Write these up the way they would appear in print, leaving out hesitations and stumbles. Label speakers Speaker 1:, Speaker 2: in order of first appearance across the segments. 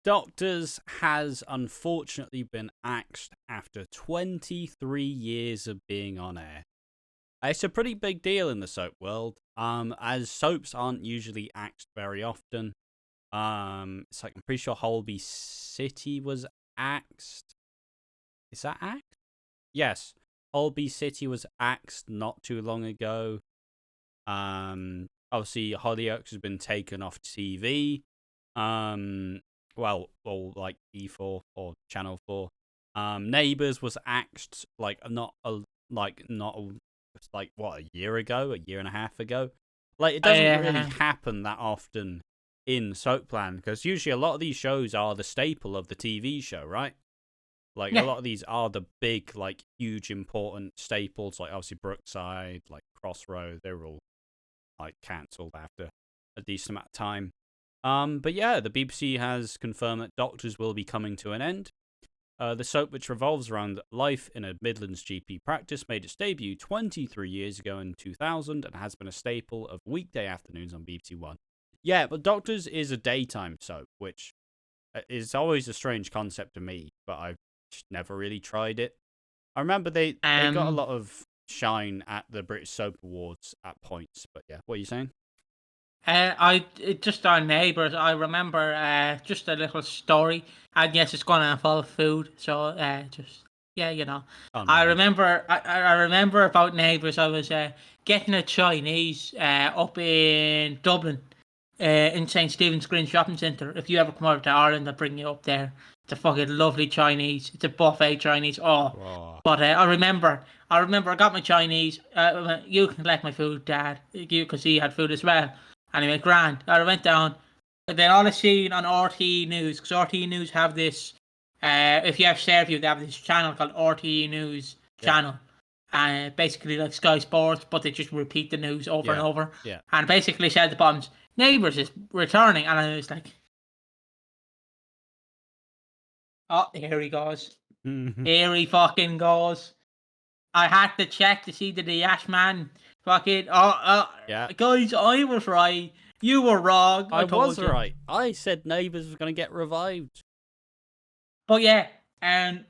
Speaker 1: Doctors has unfortunately been axed after 23 years of being on air. It's a pretty big deal in the soap world, as soaps aren't usually axed very often. It's like, I'm pretty sure Holby City was axed. Is that axed? Yes. Holby City was axed not too long ago. Obviously, Hollyoaks has been taken off TV. Well, or like E4 or Channel 4. Neighbours was axed like what, a year and a half ago. Like, it doesn't really happen that often in Soapland, because usually a lot of these shows are the staple of the TV show, right? Like, a lot of these are the big, like, huge, important staples, like, obviously Brookside, like, Crossroad, they were all, like, cancelled after a decent amount of time. But yeah, the BBC has confirmed that Doctors will be coming to an end. The soap, which revolves around life in a Midlands GP practice, made its debut 23 years ago in 2000 and has been a staple of weekday afternoons on BBC One. Yeah, but Doctors is a daytime soap, which is always a strange concept to me, but I've just never really tried it. I remember they got a lot of shine at the British Soap Awards at points, but yeah, what are you saying?
Speaker 2: Just on Neighbours, I remember just a little story, and yes, it's going to involve food, so you know.
Speaker 1: Oh, no.
Speaker 2: I remember about Neighbours. I was getting a Chinese up in Dublin, in St. Stephen's Green Shopping Centre. If you ever come over to Ireland, I'll bring you up there. It's a fucking lovely Chinese. It's a buffet Chinese.
Speaker 1: Whoa.
Speaker 2: But I remember I got my Chinese. You can collect my food, Dad, because he had food as well. And he went, grand. I went down. And then all I seen on RTE News, because RTE News have this, if you have Fairview, they have this channel called RTE News channel. And basically like Sky Sports, but they just repeat the news over and over.
Speaker 1: Yeah.
Speaker 2: And basically said at the bottom, Neighbours is returning. And I was like, oh, here he goes. Here he fucking goes. I had to check to see that the Ash Man fucking guys, I was right. You were wrong.
Speaker 1: I was right. I said Neighbours was going to get revived.
Speaker 2: But yeah, not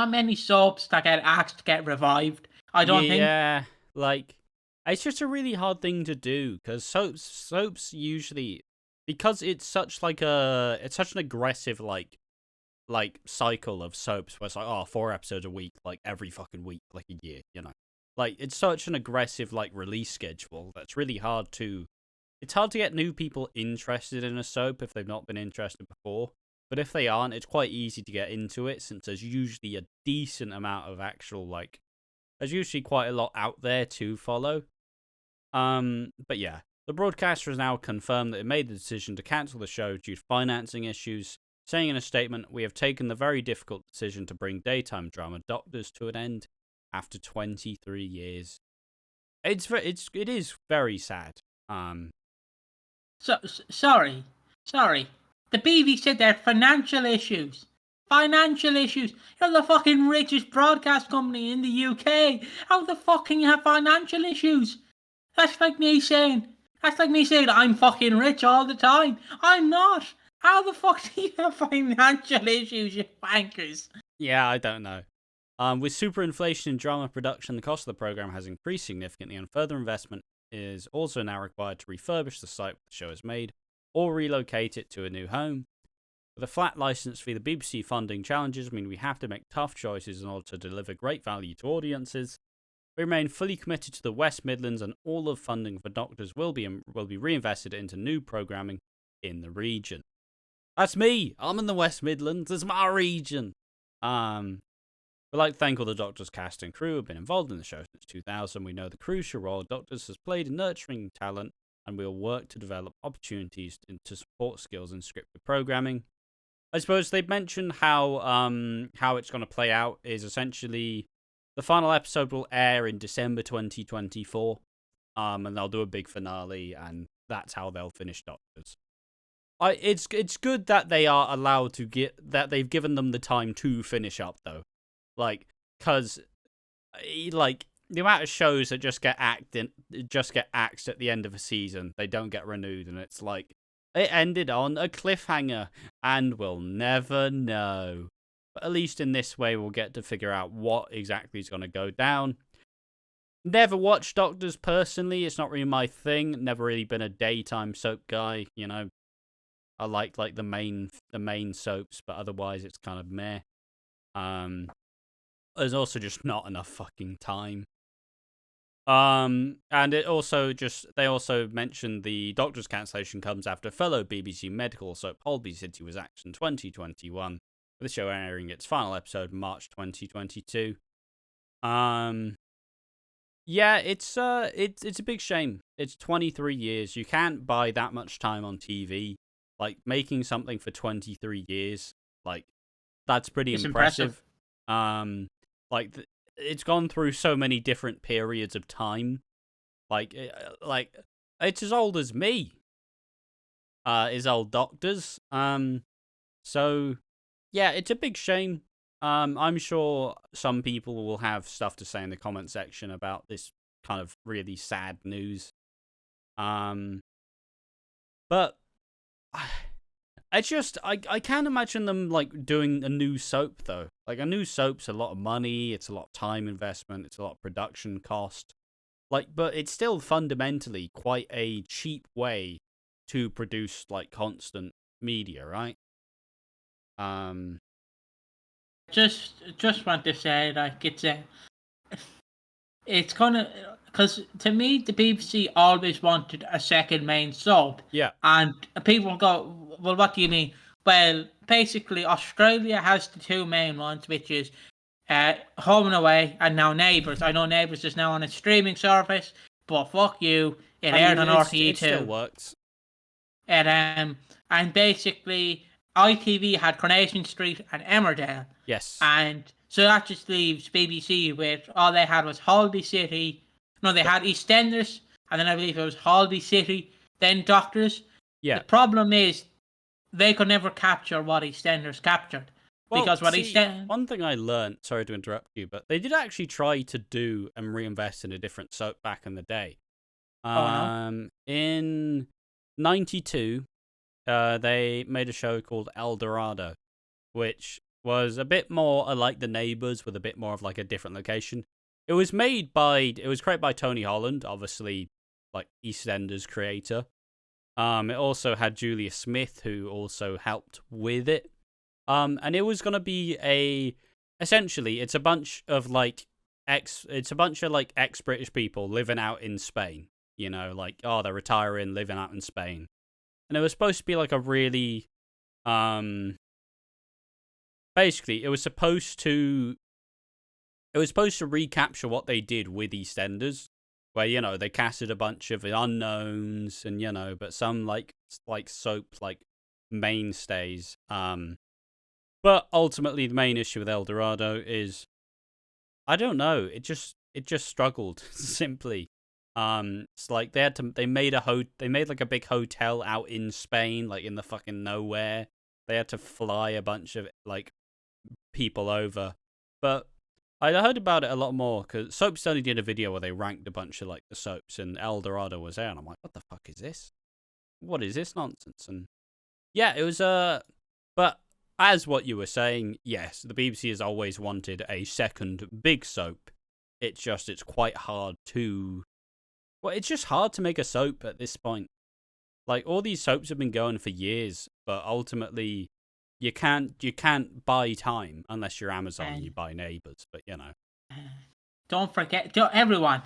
Speaker 2: many soaps that get asked to get revived. I don't think.
Speaker 1: Yeah, like, it's just a really hard thing to do, because soaps usually, because it's such an aggressive like cycle of soaps where it's like, 4 episodes a week, like every fucking week, like a year, you know. Like, it's such an aggressive like release schedule that's really hard to. It's hard to get new people interested in a soap if they've not been interested before. But if they aren't, it's quite easy to get into it, since there's usually a decent amount of actual, like, there's usually quite a lot out there to follow. But yeah, the broadcaster has now confirmed that it made the decision to cancel the show due to financing issues, saying in a statement, "We have taken the very difficult decision to bring daytime drama Doctors to an end after 23 years." It is very sad.
Speaker 2: Sorry. The BBC said there are financial issues. You're the fucking richest broadcast company in the UK. How the fuck can you have financial issues? That's like me saying I'm fucking rich all the time. I'm not. How the fuck do you have financial issues, you bankers?
Speaker 1: Yeah, I don't know. With superinflation in drama production, the cost of the program has increased significantly, and further investment is also now required to refurbish the site where the show is made, or relocate it to a new home. With a flat license fee, the BBC funding challenges mean we have to make tough choices in order to deliver great value to audiences. We remain fully committed to the West Midlands, and all of funding for Doctors will be reinvested into new programming in the region. That's me. I'm in the West Midlands. It's my region. We'd like to thank all the Doctors cast and crew who have been involved in the show since 2000. We know the crucial role Doctors has played in nurturing talent, and we'll work to develop opportunities to support skills in scripted programming. I suppose they've mentioned how it's going to play out is essentially the final episode will air in December 2024, and they'll do a big finale, and that's how they'll finish Doctors. It's good that they are allowed to that they've given them the time to finish up, though. Like, because like the amount of shows that just get axed at the end of a season, they don't get renewed, and it's like It ended on a cliffhanger, and we'll never know. But at least in this way, we'll get to figure out what exactly is going to go down. Never watched Doctors personally. It's not really my thing. Never really been a daytime soap guy. You know, I like the main soaps, but otherwise it's kind of meh. There's also just not enough fucking time. And it also they also mentioned the Doctor's cancellation comes after fellow BBC medical soap Holby City was axed in 2021, with the show airing its final episode in March 2022. Yeah, it's a big shame. It's 23 years. You can't buy that much time on TV. Like, making something for 23 years, like, that's pretty impressive. It's gone through so many different periods of time. Like it's as old as me. Is old Doctors. So yeah, it's a big shame. I'm sure some people will have stuff to say in the comment section about this kind of really sad news. But I can't imagine them like doing a new soap though. Like, a new soap's a lot of money, it's a lot of time investment, it's a lot of production cost. Like, but it's still fundamentally quite a cheap way to produce like constant media, right?
Speaker 2: Just want to say, like, it's gonna, because to me the BBC always wanted a second main soap.
Speaker 1: Yeah.
Speaker 2: And people go, well, what do you mean? Well, basically Australia has the two main ones, which is Home and Away and now Neighbours. I know Neighbours is now on a streaming service, but fuck you, it aired on RTE2.
Speaker 1: It still works.
Speaker 2: And basically ITV had Coronation Street and Emmerdale.
Speaker 1: Yes.
Speaker 2: And so that just leaves BBC with, all they had was Holby City. No, they had Eastenders, and then I believe it was Holby City, then Doctors.
Speaker 1: Yeah.
Speaker 2: The problem is they could never capture what Eastenders captured.
Speaker 1: Well,
Speaker 2: because
Speaker 1: one thing I learned, sorry to interrupt you, but they did actually try to do and reinvest in a different soap back in the day. In 92, they made a show called El Dorado, which was a bit more like The Neighbours, with a bit more of like a different location. It was created by Tony Holland, obviously, like EastEnders creator. It also had Julia Smith, who also helped with it. And it was gonna be essentially, it's a bunch of ex-British people living out in Spain. You know, like, they're retiring, living out in Spain. And it was supposed to be like a really, basically, it was supposed to recapture what they did with EastEnders, where, you know, they casted a bunch of unknowns and, you know, but some like soap like mainstays. But ultimately the main issue with El Dorado is, I don't know, it just struggled simply. It's like they made like a big hotel out in Spain, like in the fucking nowhere. They had to fly a bunch of like people over. But I heard about it a lot more because Soap Study did a video where they ranked a bunch of like the soaps, and El Dorado was there, and I'm like, what the fuck is this? What is this nonsense? And yeah, it was but as what you were saying, yes, the BBC has always wanted a second big soap. It's quite hard to. Well, it's just hard to make a soap at this point. Like, all these soaps have been going for years, but ultimately, you can't buy time unless you're Amazon and you buy Neighbours. But you know,
Speaker 2: don't forget, everyone,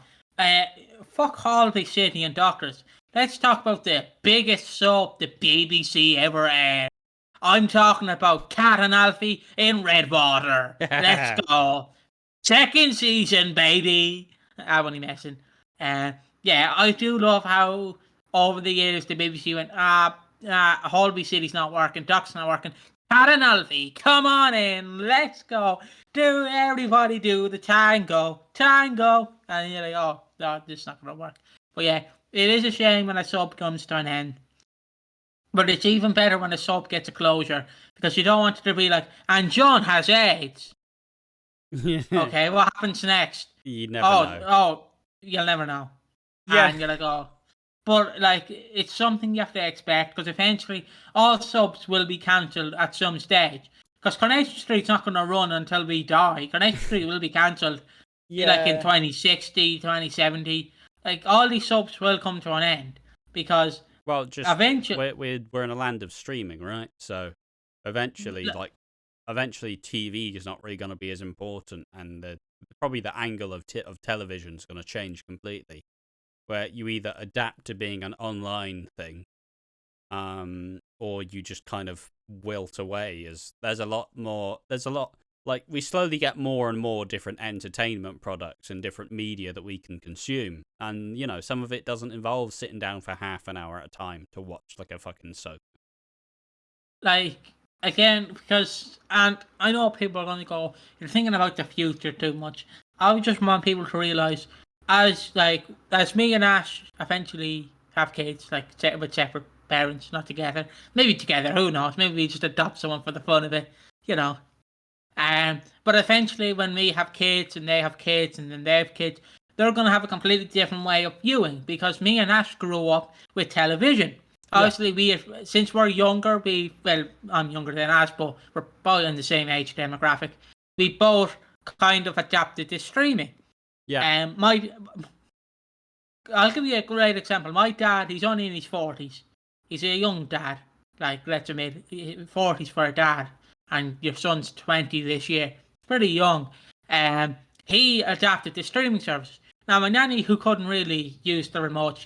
Speaker 2: fuck Holby City and Doctors. Let's talk about the biggest soap the BBC ever aired. I'm talking about Cat and Alfie in Redwater. Let's go. Second season, baby. I'm only messing. Yeah, I do love how over the years the BBC went, Holby City's not working, Doc's not working. Cat and Alfie, come on in, let's go. Everybody do the tango. And you're like, oh, no, this is not going to work. But yeah, it is a shame when a soap comes to an end. But it's even better when a soap gets a closure, because you don't want it to be like, and John has AIDS. Okay, what happens next?
Speaker 1: You never know.
Speaker 2: Oh, you'll never know.
Speaker 1: Yeah.
Speaker 2: And you're like, oh. But like, it's something you have to expect because eventually all subs will be cancelled at some stage. Because Coronation Street's not going to run until we die. Coronation Street will be cancelled like in 2060, 2070. Like all these subs will come to an end because eventually
Speaker 1: we're in a land of streaming, right? So eventually TV is not really going to be as important, and probably the angle of television is going to change completely, where you either adapt to being an online thing, or you just kind of wilt away. As there's a lot like we slowly get more and more different entertainment products and different media that we can consume, and some of it doesn't involve sitting down for half an hour at a time to watch like a fucking soap.
Speaker 2: Like, again, and I know people are going to go, you're thinking about the future too much. I would just want people to realise, as me and Ash eventually have kids, like with separate parents, not together. Maybe together, who knows? Maybe we just adopt someone for the fun of it, But eventually when we have kids and they have kids and then they have kids, they're going to have a completely different way of viewing because me and Ash grew up with television. Obviously, since we're younger, I'm younger than Ash, but we're both in the same age demographic. We both kind of adapted to streaming.
Speaker 1: Yeah.
Speaker 2: I'll give you a great example. My dad, he's only in his 40s. He's a young dad. Like, let's admit, 40s for a dad. And your son's 20 this year. Pretty young. He adapted to streaming services. Now, my nanny, who couldn't really use the remote,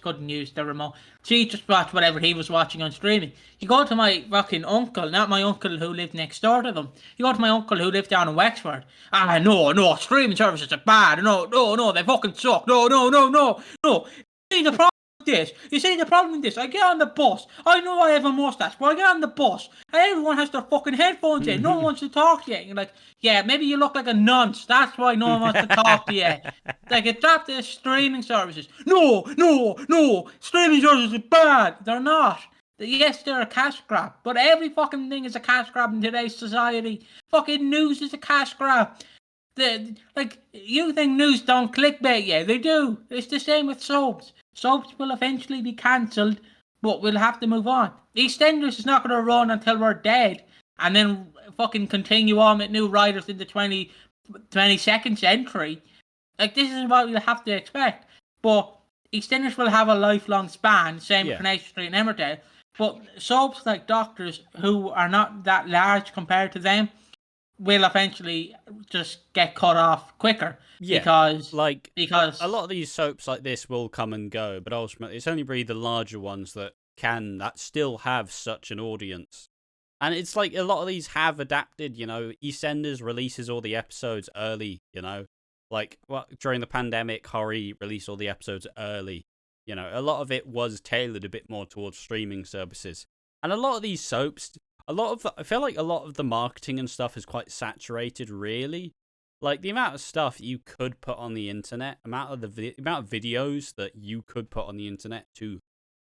Speaker 2: she just watched whatever he was watching on streaming. You go to my fucking uncle, not my uncle who lived next door to them. You go to my uncle who lived down in Wexford. No, streaming services are bad. No, they fucking suck. No. See the problem with this? You see the problem with this? I get on the bus. I know I have a mustache, but I get on the bus and everyone has their fucking headphones in. No one wants to talk to you. And you're like, yeah, maybe you look like a nonce. That's why no one wants to talk to you. Like, adapt to streaming services. No. Streaming services are bad. They're not. Yes, they're a cash grab, but every fucking thing is a cash grab in today's society. Fucking news is a cash grab. You think news don't clickbait you? They do. It's the same with soaps. Soaps will eventually be cancelled, but we'll have to move on. Eastenders is not going to run until we're dead, and then fucking continue on with new writers in the 22nd century. Like, this is what we'll have to expect. But Eastenders will have a lifelong span, same with Coronation Street and Emmerdale. But soaps like Doctors, who are not that large compared to them, will eventually just get cut off quicker.
Speaker 1: Yeah,
Speaker 2: because
Speaker 1: a lot of these soaps like this will come and go, but ultimately it's only really the larger ones that still have such an audience. And it's like a lot of these have adapted, Eastenders releases all the episodes early, like during the pandemic, Horry released all the episodes early. A lot of it was tailored a bit more towards streaming services. And a lot of these soaps, I feel like a lot of the marketing and stuff is quite saturated, really. Like, the amount of stuff you could put on the internet, amount of videos that you could put on the internet to,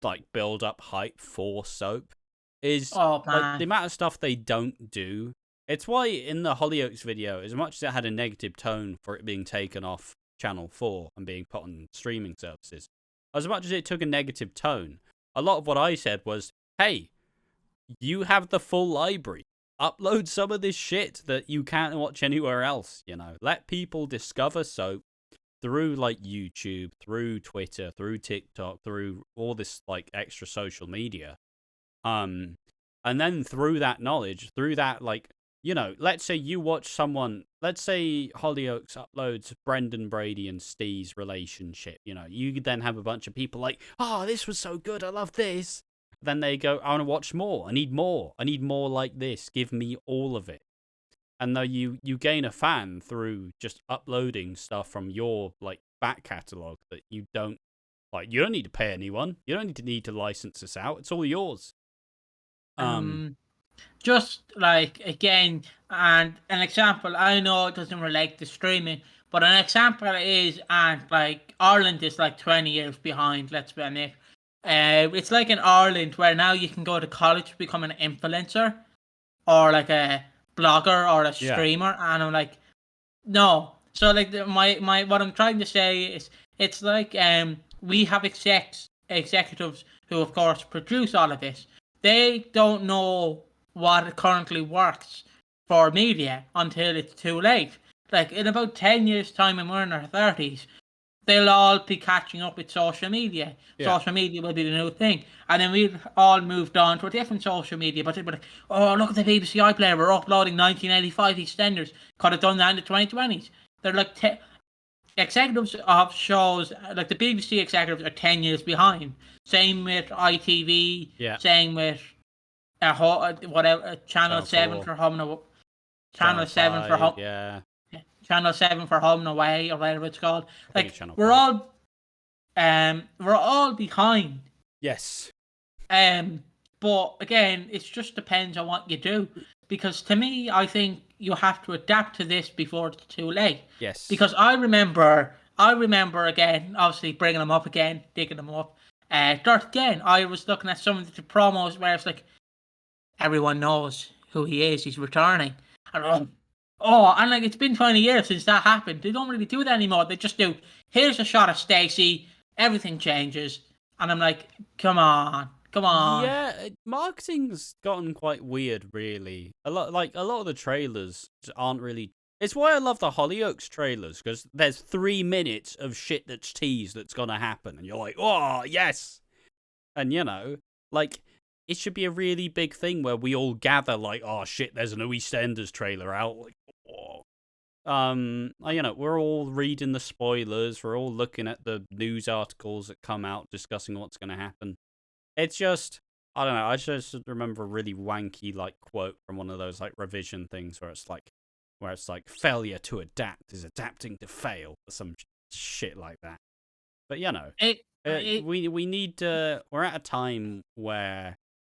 Speaker 1: like, build up hype for soap is, like, the amount of stuff they don't do. It's why in the Hollyoaks video, as much as it had a negative tone for it being taken off Channel 4 and being put on streaming services, as much as it took a negative tone, a lot of what I said was, hey, you have the full library. Upload some of this shit that you can't watch anywhere else, Let people discover soap through, like, YouTube, through Twitter, through TikTok, through all this, like, extra social media. And then through that knowledge, through that, like, let's say let's say Hollyoaks uploads Brendan Brady and Steve's relationship, you then have a bunch of people like, oh, this was so good, I love this. Then they go, I want to watch more. I need more like this. Give me all of it. And though you gain a fan through just uploading stuff from your, like, back catalogue that you don't need to pay anyone. You don't need to license this out. It's all yours.
Speaker 2: Just like, again, and an example, I know it doesn't relate to streaming, but an example is, and like, Ireland is like 20 years behind, let's be honest. It's like in Ireland where now you can go to college to become an influencer or like a blogger or a streamer, and I'm like, no. So like my what I'm trying to say is, it's like we have execs executives who, of course, produce all of this, they don't know what currently works for media until it's too late. Like, in about 10 years' time, when we're in our 30s, they'll all be catching up with social media.
Speaker 1: Yeah.
Speaker 2: Social media will be the new thing. And then we've all moved on to a different social media. But they'll be like, oh, look at the BBC iPlayer. We're uploading 1985 EastEnders. Could have done that in the 2020s. They're like, executives of shows, like the BBC executives are 10 years behind. Same with ITV.
Speaker 1: Yeah.
Speaker 2: Same with whatever, Channel 7
Speaker 1: 4.
Speaker 2: for Home Channel 7 for
Speaker 1: 5,
Speaker 2: Home.
Speaker 1: Yeah.
Speaker 2: Channel 7 for Home and Away, or whatever it's called. Like,
Speaker 1: Channel
Speaker 2: we're
Speaker 1: 5.
Speaker 2: all behind.
Speaker 1: Yes.
Speaker 2: But again, it just depends on what you do. Because to me, I think you have to adapt to this before it's too late.
Speaker 1: Yes.
Speaker 2: Because I remember again, obviously bringing them up again, digging them up. Again, I was looking at some of the promos where it's like, everyone knows who he is. He's returning. And like, it's been 20 years since that happened. They don't really do that anymore. They just do, here's a shot of Stacey, everything changes. And I'm like, come on.
Speaker 1: Yeah, marketing's gotten quite weird, really. A lot of the trailers aren't really. It's why I love the Hollyoaks trailers, because there's 3 minutes of shit that's teased that's gonna happen, and you're like, oh yes. And like, it should be a really big thing where we all gather, like, oh shit, there's a new EastEnders trailer out. Like, oh. We're all reading the spoilers. We're all looking at the news articles that come out discussing what's going to happen. It's just, I don't know. I just remember a really wanky like quote from one of those like revision things where it's like failure to adapt is adapting to fail, or some shit like that. But we need. We're at a time where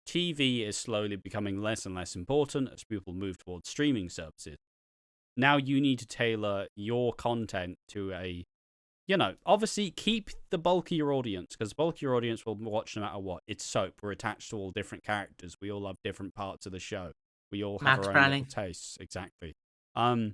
Speaker 1: TV is slowly becoming less and less important as people move towards streaming services. Now you need to tailor your content to a, obviously keep the bulk of your audience, because the bulk of your audience will watch no matter what. It's soap. We're attached to all different characters. We all have different parts of the show. We all have our own little tastes. Exactly. But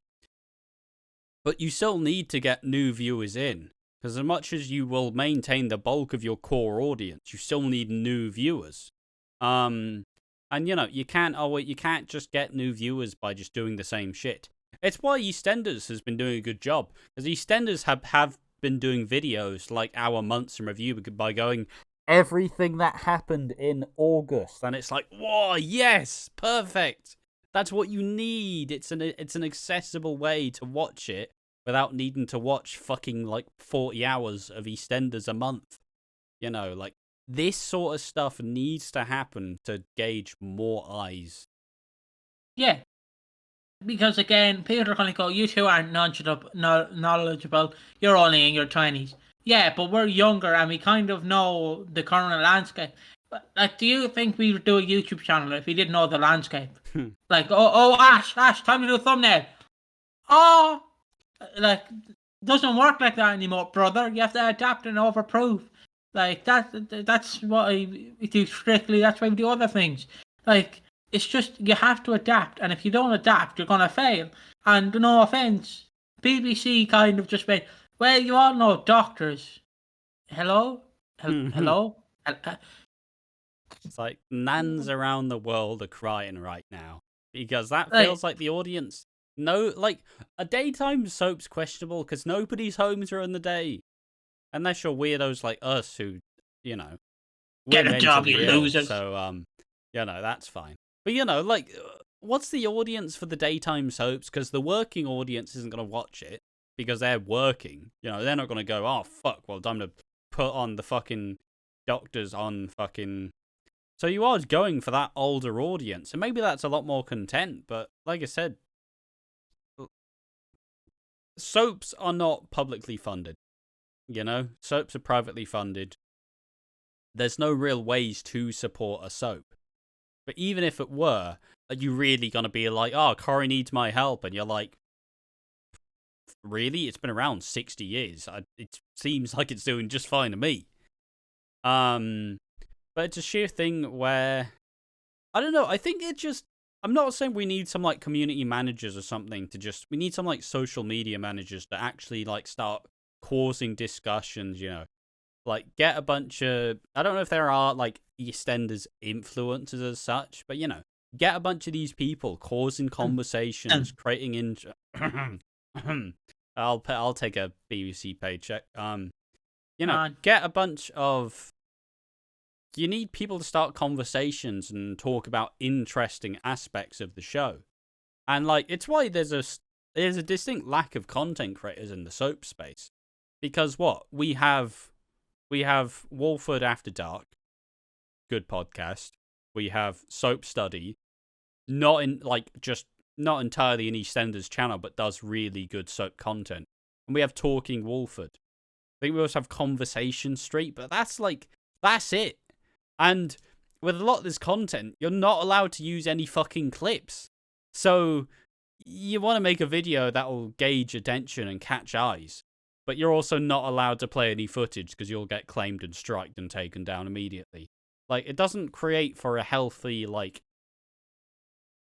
Speaker 1: you still need to get new viewers in, because as much as you will maintain the bulk of your core audience, you still need new viewers. And you can't just get new viewers by just doing the same shit. It's why EastEnders has been doing a good job, because EastEnders have been doing videos like our months in review by going everything that happened in August, and it's like, whoa, yes, perfect. That's what you need. It's an accessible way to watch it without needing to watch fucking like 40 hours of EastEnders a month. Like, this sort of stuff needs to happen to gauge more eyes.
Speaker 2: Yeah. Because again, people are going to go, you two aren't knowledgeable, you're only in your 20s. Yeah, but we're younger and we kind of know the current landscape. Like, do you think we would do a YouTube channel if we didn't know the landscape? Like, Ash, time to do a thumbnail. Oh, like, doesn't work like that anymore, brother. You have to adapt and overprove. Like, that's what we do strictly. That's why we do other things. Like, it's just, you have to adapt, and if you don't adapt, you're going to fail. And no offence, BBC kind of just went, well, you all know doctors. Hello? Hello?
Speaker 1: It's like nans around the world are crying right now, because that feels like the audience. No, like, a daytime soap's questionable because nobody's home during the day. Unless you're weirdos like us who,
Speaker 2: get a job, you losers.
Speaker 1: So, that's fine. But, like, what's the audience for the daytime soaps? Because the working audience isn't going to watch it because they're working. They're not going to go, oh, fuck, well, time to put on the fucking doctors on fucking... So you are going for that older audience. And maybe that's a lot more content. But, like I said, soaps are not publicly funded. Soaps are privately funded. There's no real ways to support a soap. But even if it were, are you really going to be like, oh, Corey needs my help? And you're like, really? It's been around 60 years. It seems like it's doing just fine to me. But it's a sheer thing where, I don't know, I think it just, I'm not saying we need some like community managers or something we need some like social media managers to actually like start causing discussions, Like, get a bunch of, I don't know if there are like EastEnders influencers as such, but you know, get a bunch of these people causing conversations, creating I'll take a BBC paycheck. You know, get a bunch of. You need people to start conversations and talk about interesting aspects of the show, and like it's why there's a distinct lack of content creators in the soap space, because what we have Walford After Dark, good podcast. We have Soap Study, not entirely an EastEnders channel, but does really good soap content. And we have Talking Walford. I think we also have Conversation Street, but that's it. And with a lot of this content, you're not allowed to use any fucking clips. So you want to make a video that will gauge attention and catch eyes, but you're also not allowed to play any footage because you'll get claimed and striked and taken down immediately. Like, it doesn't create for a healthy, like,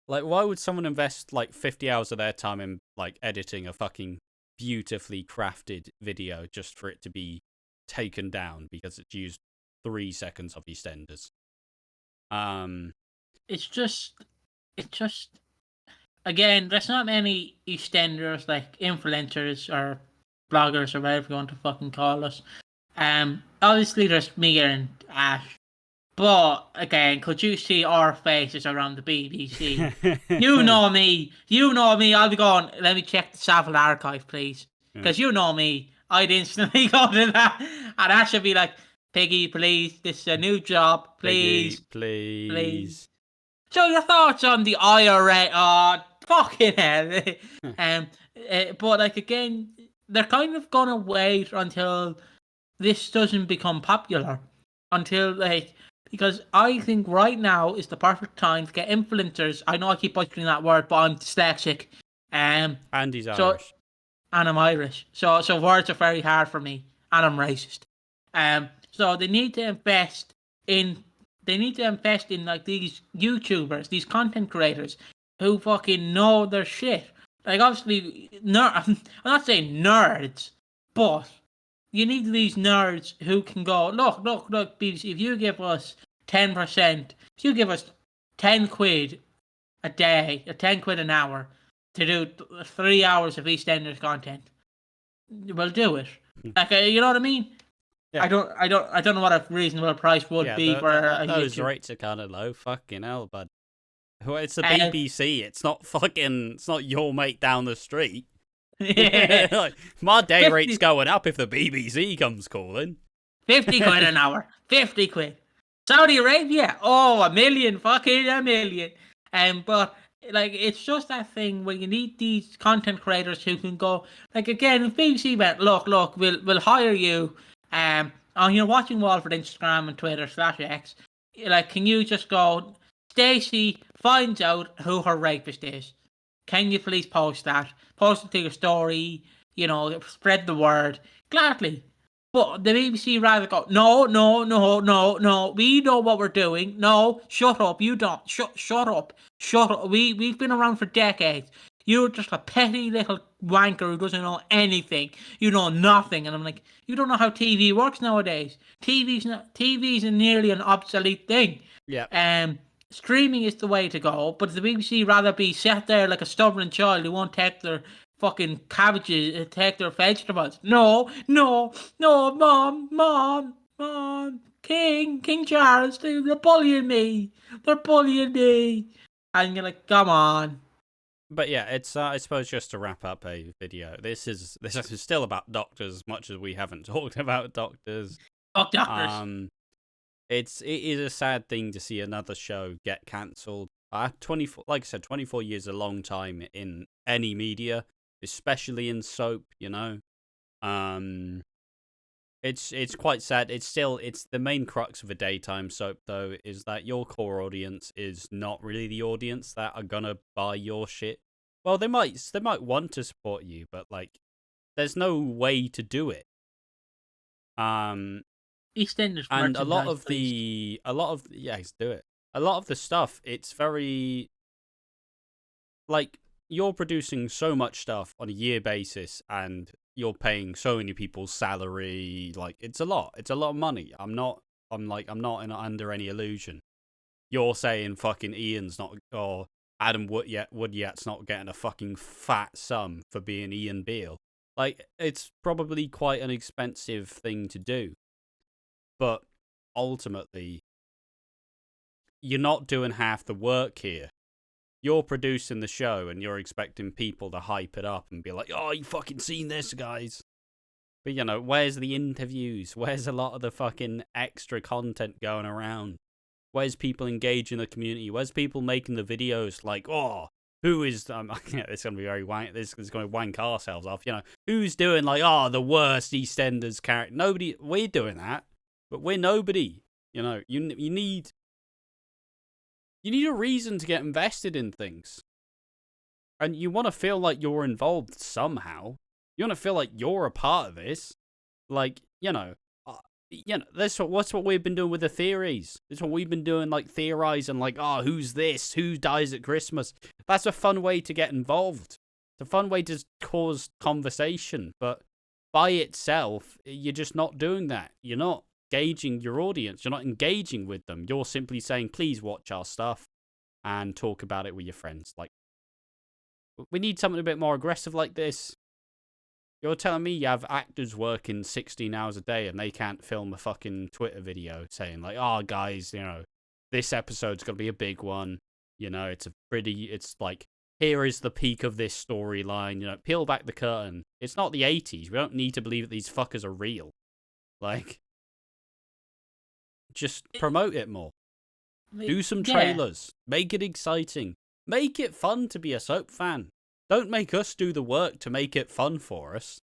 Speaker 1: why would someone invest, 50 hours of their time in, editing a fucking beautifully crafted video just for it to be taken down because it's used 3 seconds of EastEnders?
Speaker 2: It's just, again, there's not many EastEnders, influencers or bloggers or whatever you want to fucking call us. Obviously there's me and Ash. But, again, could you see our faces around the BBC? You know me, I'll be going, let me check the Savile archive, please. Because you know me, I'd instantly go to that. And Ash would be like, Piggy, please, this is a new job, please.
Speaker 1: Piggy, please.
Speaker 2: So your thoughts on the IRA? Oh, fucking hell. But, again, they're kind of going to wait until this doesn't become popular. Until, because I think right now is the perfect time to get influencers. I know I keep butchering that word, but I'm dyslexic. And
Speaker 1: he's Irish.
Speaker 2: And I'm Irish. So words are very hard for me. And I'm racist. So they need to invest in these YouTubers, these content creators who fucking know their shit. Obviously, I'm not saying nerds, but you need these nerds who can go, look, BBC, if you give us 10%, if you give us 10 quid a day, or 10 quid an hour to do 3 hours of EastEnders content, we'll do it. You know what I mean? Yeah. I don't know what a reasonable price would be for
Speaker 1: those
Speaker 2: YouTube.
Speaker 1: rates are kind of low. Fucking hell, bud. It's the BBC. It's not your mate down the street. Yeah. My day rate's going up if the BBC comes calling.
Speaker 2: 50 quid an hour. 50 quid. Saudi Arabia, $1 million, fucking $1 million. But it's just that thing where you need these content creators who can go, again, if BBC went, look, we'll hire you on your Watching Walford Instagram and Twitter /X, can you just go, Stacey finds out who her rapist is. Can you please post that? Post it to your story, spread the word. Gladly. But the BBC rather go, no, we know what we're doing. No, shut up, you don't. Shut up. We've been around for decades. You're just a petty little wanker who doesn't know anything. You know nothing. And I'm like, you don't know how TV works nowadays. TV's nearly an obsolete thing.
Speaker 1: Yeah.
Speaker 2: Streaming is the way to go, but the BBC rather be sat there like a stubborn child who won't take their fucking cabbages, take their vegetables. No, mom, King Charles, they're bullying me. And you're like, come on.
Speaker 1: But yeah, it's I suppose just to wrap up a video. This is still about doctors as much as we haven't talked about doctors.
Speaker 2: Fuck doctors.
Speaker 1: It is a sad thing to see another show get cancelled. 24, like I said, 24 years is a long time in any media, especially in soap. It's quite sad. It's the main crux of a daytime soap, though, is that your core audience is not really the audience that are gonna buy your shit. Well, they might want to support you, but there's no way to do it.
Speaker 2: EastEnders
Speaker 1: and a lot of the stuff, it's very you're producing so much stuff on a year basis, and you're paying so many people's salary. Like, it's a lot. It's a lot of money. I'm not under any illusion. You're saying fucking Ian's not, or Adam Woodyat's not getting a fucking fat sum for being Ian Beale. Like, it's probably quite an expensive thing to do. But ultimately, you're not doing half the work here. You're producing the show and you're expecting people to hype it up and be like, oh, you fucking seen this, guys? But, you know, where's the interviews? Where's a lot of the fucking extra content going around? Where's people engaging the community? Where's people making the videos like, oh, who is, it's going to be very wank, this is going to wank ourselves off, you know, who's doing like, oh, the worst EastEnders character? Nobody, we're doing that, but we're nobody, you know, you need a reason to get invested in things. And you want to feel like you're involved somehow. You want to feel like you're a part of this. Like, that's what we've been doing with the theories. That's what we've been doing, like, theorizing, like, oh, who's this? Who dies at Christmas? That's a fun way to get involved. It's a fun way to cause conversation. But by itself, you're just not doing that. You're not gauging your audience. You're not engaging with them. You're simply saying, please watch our stuff and talk about it with your friends. Like, we need something a bit more aggressive like this. You're telling me you have actors working 16 hours a day and they can't film a fucking Twitter video saying like, oh, guys, you know, this episode's going to be a big one. You know, it's like, here is the peak of this storyline. You know, peel back the curtain. It's not the 80s. We don't need to believe that these fuckers are real. Like, just promote it more. Do some trailers. Make it exciting. Make it fun to be a soap fan. Don't make us do the work to make it fun for us.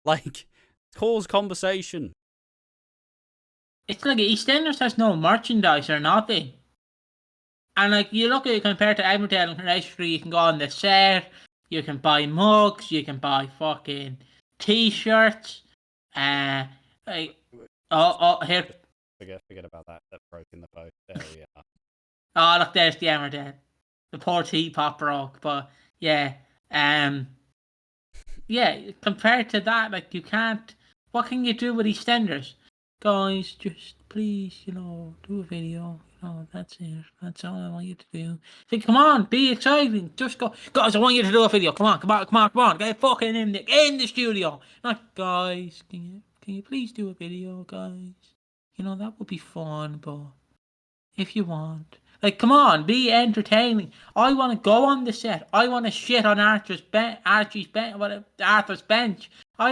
Speaker 1: Like, cause conversation.
Speaker 2: It's like EastEnders has no merchandise or nothing. And like, you look at it compared to Emmerdale and Nursery, you can go on the set, you can buy mugs, you can buy fucking t-shirts. Here.
Speaker 1: Forget about that. That broke in the post. There we are.
Speaker 2: Oh, look, there's the Emmerdale. The poor teapot broke, but yeah. Compared to that, like, you can't. What can you do with EastEnders? Guys, just please, you know, do a video. You know, that's it. That's all I want you to do. Say, come on, be exciting. Just go, guys. I want you to do a video. Come on. Get fucking in the studio. Not, guys. Can you please do a video, guys? You know, that would be fun, but if you want. Like, come on, be entertaining. I want to go on the set. I want to shit on Arthur's bench. I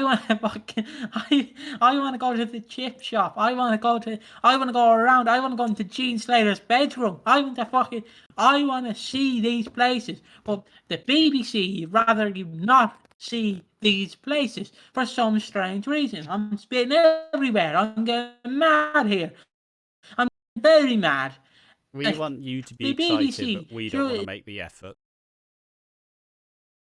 Speaker 2: want to fucking. I want to go to the chip shop. I want to go around. I want to go into Gene Slater's bedroom. I want to see these places. But the BBC rather you not see these places for some strange reason. I'm spitting everywhere. I'm getting mad here. I'm very mad.
Speaker 1: We want you to be excited, BBC, but we don't want to make the effort.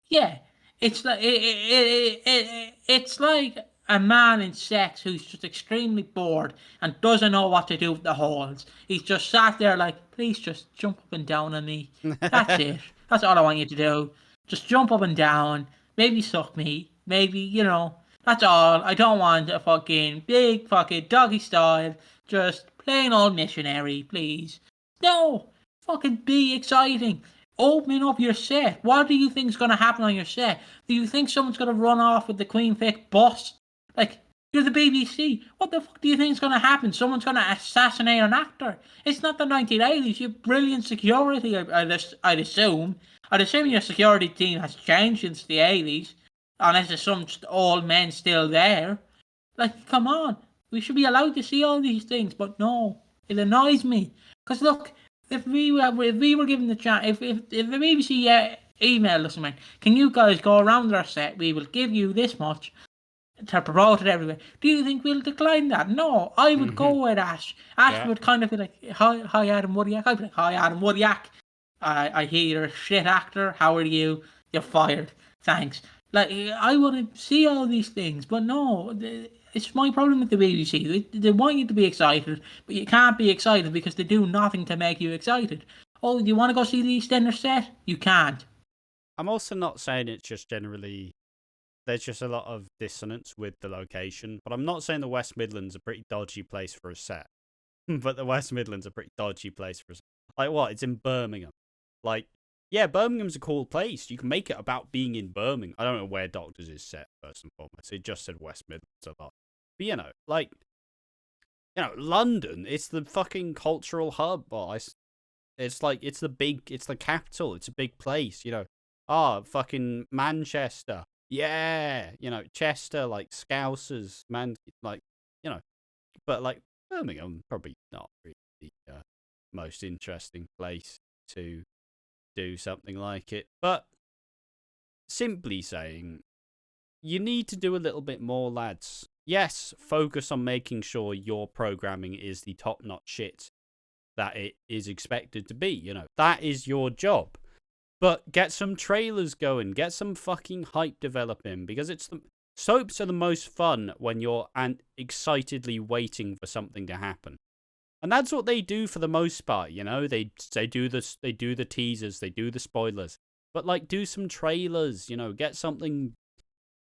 Speaker 2: Yeah, it's like it's like a man in sex who's just extremely bored and doesn't know what to do with the holes. He's just sat there like, please just jump up and down on me. That's it. That's all I want you to do. Just jump up and down. Maybe suck me. Maybe, you know. That's all. I don't want a fucking big fucking doggy style. Just plain old missionary, please. No, fucking be exciting. Open up your set. What do you think is going to happen on your set? Do you think someone's going to run off with the Queen Vic bus? Like, you're the BBC. What the fuck do you think is going to happen? Someone's going to assassinate an actor. It's not the 1980s. You have brilliant security, I'd assume. I'd assume your security team has changed since the 80s. Unless there's some old men still there. Like, come on. We should be allowed to see all these things, but no. It annoys me. Because look, if we were given the chance, if the BBC emailed us, man, can you guys go around our set? We will give you this much to promote it everywhere. Do you think we'll decline that? No, I would go with Ash. Ash would kind of be like, hi Adam Woodyak. I'd be like, hi Adam Woodyak. I hear you're a shit actor. How are you? You're fired. Thanks. Like, I want to see all these things, but no. It's my problem with the BBC. They want you to be excited, but you can't be excited because they do nothing to make you excited. Oh, you want to go see the EastEnders set? You can't.
Speaker 1: I'm also not saying it's just generally there's just a lot of dissonance with the location. But I'm not saying the West Midlands a pretty dodgy place for a set. But the West Midlands a pretty dodgy place for a set. Like what? It's in Birmingham. Like, yeah, Birmingham's a cool place. You can make it about being in Birmingham. I don't know where Doctors is set, first and foremost. It just said West Midlands a lot. But, you know, like, you know, London, it's the fucking cultural hub. It's like, it's the capital. It's a big place, you know. Fucking Manchester. Yeah. You know, Chester, like, Scousers, like, you know. But, like, Birmingham, probably not really the most interesting place to do something like it. But, simply saying, you need to do a little bit more, lads. Yes, focus on making sure your programming is the top-notch shit that it is expected to be, you know. That is your job. But get some trailers going, get some fucking hype developing, because soaps are the most fun when you're excitedly waiting for something to happen. And that's what they do for the most part, you know. They do the teasers, they do the spoilers. But like, do some trailers, you know, get something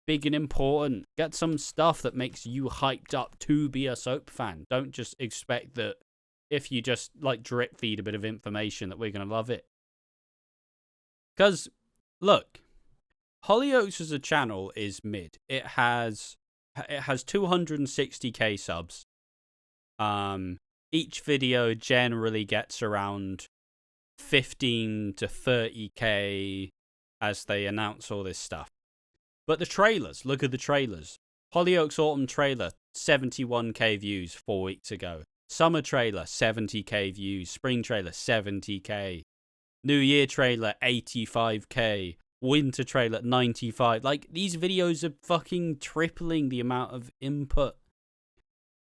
Speaker 1: big and important. Get some stuff that makes you hyped up to be a soap fan. Don't just expect that if you just like drip feed a bit of information that we're going to love it. Because, look, Hollyoaks as a channel is mid. It has 260k subs. Each video generally gets around 15 to 30k as they announce all this stuff. But the trailers, look at the trailers. Hollyoaks Autumn trailer, 71k views 4 weeks ago. Summer trailer, 70k views. Spring trailer, 70k. New Year trailer, 85k. Winter trailer, 95. Like, these videos are fucking tripling the amount of input.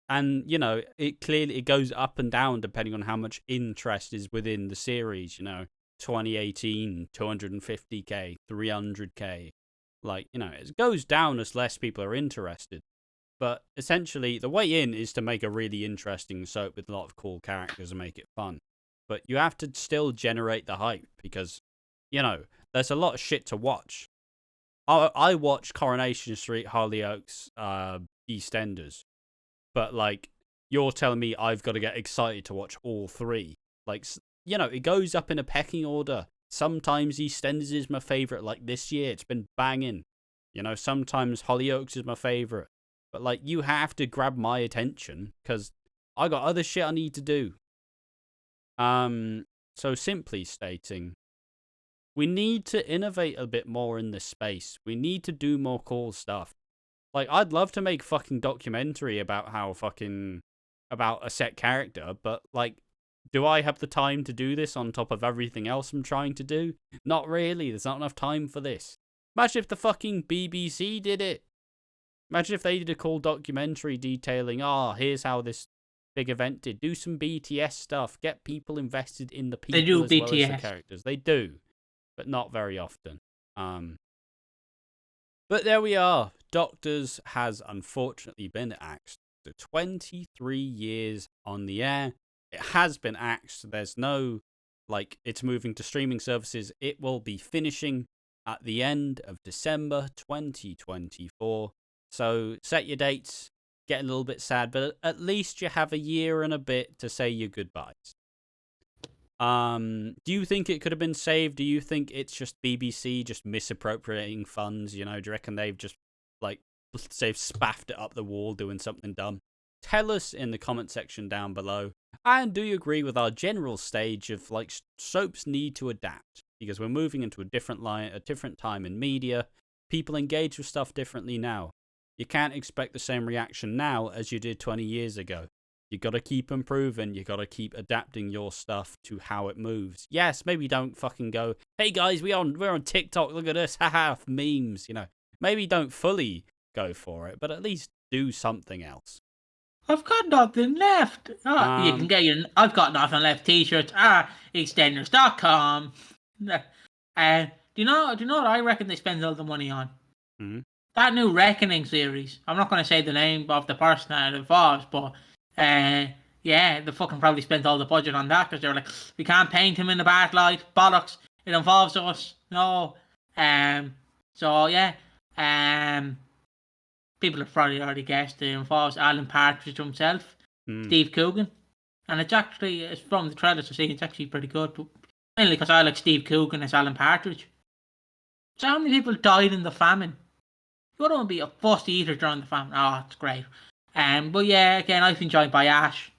Speaker 1: And, you know, it goes up and down depending on how much interest is within the series, you know. 2018, 250k, 300k. Like, you know, it goes down as less people are interested. But essentially, the way in is to make a really interesting soap with a lot of cool characters and make it fun. But you have to still generate the hype because, you know, there's a lot of shit to watch. I watch Coronation Street, Hollyoaks, EastEnders. But, like, you're telling me I've got to get excited to watch all three. Like, you know, it goes up in a pecking order. Sometimes EastEnders is my favourite, like this year. It's been banging. You know, sometimes Hollyoaks is my favourite. But, like, you have to grab my attention because I got other shit I need to do. So simply stating, we need to innovate a bit more in this space. We need to do more cool stuff. Like, I'd love to make fucking documentary about about a set character, but, like, do I have the time to do this on top of everything else I'm trying to do? Not really. There's not enough time for this. Imagine if the fucking BBC did it. Imagine if they did a cool documentary detailing, here's how this big event did. Do some BTS stuff. Get people invested in the people
Speaker 2: They do
Speaker 1: as
Speaker 2: BTS.
Speaker 1: well as the characters. They do, but not very often. But there we are. Doctors has unfortunately been axed. So 23 years on the air. It has been axed. There's no, like, it's moving to streaming services. It will be finishing at the end of December 2024. So set your dates. Get a little bit sad, but at least you have a year and a bit to say your goodbyes. Do you think it could have been saved? Do you think it's just BBC just misappropriating funds? You know, do you reckon they've just, like, they've spaffed it up the wall doing something dumb? Tell us in the comment section down below. And do you agree with our general stage of, like, soaps need to adapt? Because we're moving into a different time in media. People engage with stuff differently now. You can't expect the same reaction now as you did 20 years ago. You got to keep improving. You got to keep adapting your stuff to how it moves. Yes, maybe don't fucking go, hey guys, we're on TikTok. Look at us, haha, memes. You know, maybe don't fully go for it, but at least do something else.
Speaker 2: I've got nothing left. You can get your I've got nothing left t-shirts at Eastenders.com. Do you know what I reckon they spend all the money on?
Speaker 1: Mm-hmm.
Speaker 2: That new Reckoning series. I'm not going to say the name of the person that it involves, but yeah, they fucking probably spent all the budget on that because they're like, we can't paint him in a bad light. Bollocks. It involves us. No. So yeah, People have probably already guessed it involves Alan Partridge himself,
Speaker 1: Mm.
Speaker 2: Steve Coogan. And it's from the trailers I've seen, it's actually pretty good. But mainly because I like Steve Coogan as Alan Partridge. So how many people died in the famine? You don't want to be a fussy eater during the famine. Oh, it's great. But yeah, again, I've been joined by Ash.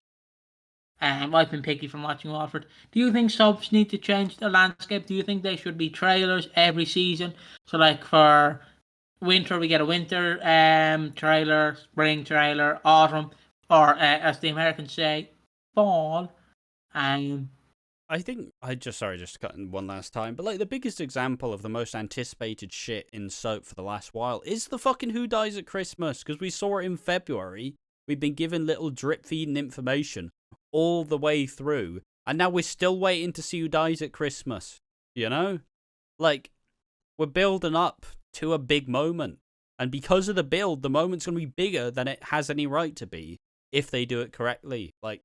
Speaker 2: I've been picky from watching Walford. Do you think subs need to change the landscape? Do you think they should be trailers every season? So like for winter we get a winter trailer, spring trailer, autumn, or as the Americans say, fall.
Speaker 1: I think just cutting one last time, but like the biggest example of the most anticipated shit in soap for the last while is the fucking Who Dies at Christmas, because we saw it in February. We've been given little drip feeding information all the way through, and now we're still waiting to see Who Dies at Christmas. You know, like we're building up to a big moment, and because of the build, the moment's gonna be bigger than it has any right to be if they do it correctly. Like.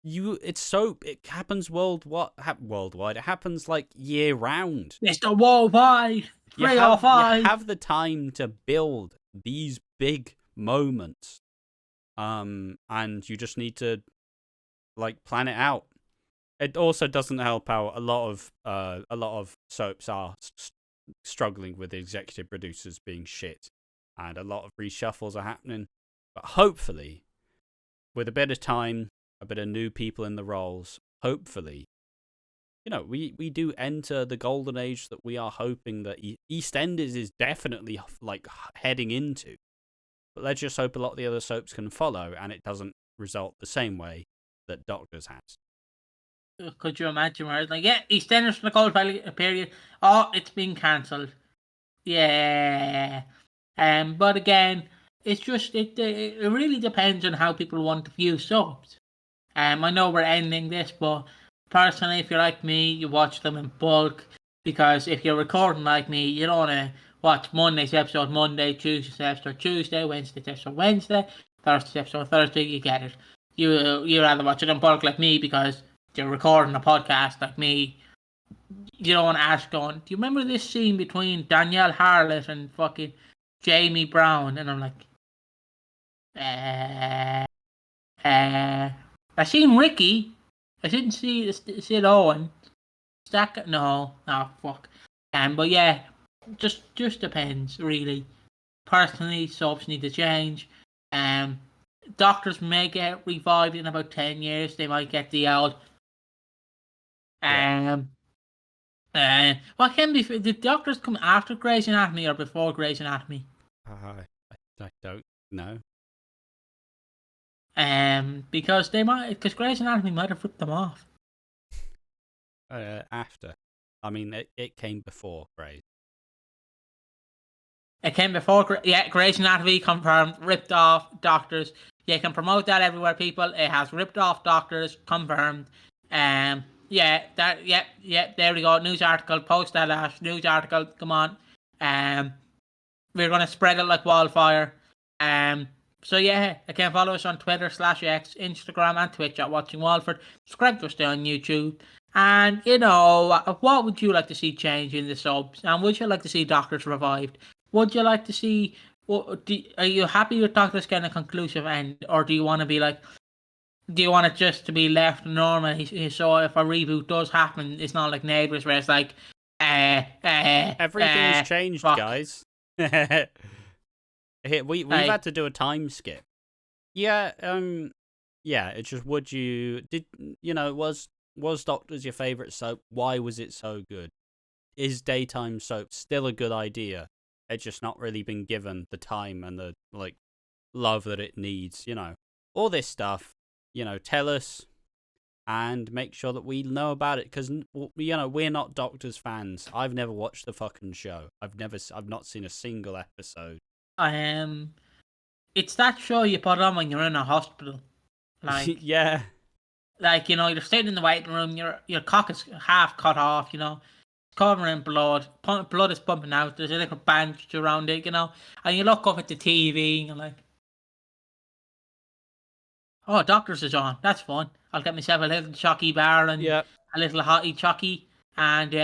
Speaker 1: It's soap. It happens worldwide. It happens like year round.
Speaker 2: It's the worldwide.
Speaker 1: You have the time to build these big moments, and you just need to like plan it out. It also doesn't help out. A lot of soaps are struggling with executive producers being shit, and a lot of reshuffles are happening. But hopefully, with a bit of time, a bit of new people in the roles, hopefully, we do enter the golden age that we are hoping that EastEnders is definitely like heading into. But let's just hope a lot of the other soaps can follow, and it doesn't result the same way that Doctors has.
Speaker 2: Could you imagine where it's like, yeah, EastEnders for the Gold Valley period. Oh, it's been cancelled. Yeah. But again, it's just it really depends on how people want to view soaps. I know we're ending this, but personally, if you're like me, you watch them in bulk, because if you're recording like me, you don't want to watch Monday's episode Monday, Tuesday's episode Tuesday, Wednesday's episode Wednesday, Thursday's episode Thursday. You get it. You rather watch it in bulk like me because you're recording a podcast like me. You don't want to ask going, do you remember this scene between Danielle Harlett and fucking Jamie Brown? And I'm like, I seen Ricky. I didn't see Owen. Stack? No, fuck. But yeah, just depends really. Personally, subs need to change. Doctors may get revived in about 10 years. They might get the old. What can be? Did Doctors come after Grey's Anatomy or before Grey's Anatomy?
Speaker 1: I don't know.
Speaker 2: Because Grey's Anatomy might have ripped them off.
Speaker 1: After. I mean, it came before Grey's.
Speaker 2: It came before, Grey's Anatomy confirmed, ripped off Doctors. You can promote that everywhere, people. It has ripped off Doctors, confirmed. There we go. News article, post that Ash. News article, come on. We're gonna spread it like wildfire. So yeah, again, follow us on Twitter /X, Instagram and Twitch at Watching Walford. Subscribe to us on YouTube. And, what would you like to see change in the subs? And would you like to see Doctors revived? Would you like to see... are you happy with Doctors getting a conclusive end? Or do you want to be like... Do you want it just to be left normal? So if a reboot does happen, it's not like Neighbours where it's like...
Speaker 1: Everything's changed,
Speaker 2: fuck.
Speaker 1: Guys. We've had to do a time skip. Yeah, it's just was Doctors your favourite soap? Why was it so good? Is daytime soap still a good idea? It's just not really been given the time and the love that it needs, all this stuff, tell us and make sure that we know about it, because we're not Doctors fans. I've never watched the fucking show. I've not seen a single episode.
Speaker 2: It's that show you put on when you're in a hospital.
Speaker 1: Yeah.
Speaker 2: You're sitting in the waiting room, your cock is half cut off, covered in blood. Blood is pumping out. There's a little bandage around it, and you look up at the TV and you're like, oh, Doctors is on. That's fun. I'll get myself a little chocky bar and a little hottie chocky, and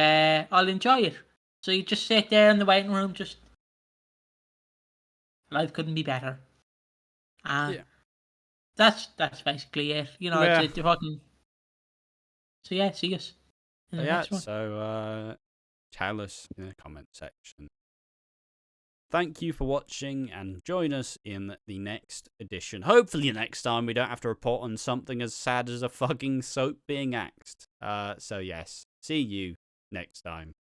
Speaker 2: I'll enjoy it. So you just sit there in the waiting room, just Life couldn't be better.
Speaker 1: Yeah.
Speaker 2: That's basically it. You know,
Speaker 1: Yeah.
Speaker 2: it's a fucking. So yeah, see us in the next one.
Speaker 1: So tell us in the comment section. Thank you for watching, and join us in the next edition. Hopefully next time we don't have to report on something as sad as a fucking soap being axed. So yes, see you next time.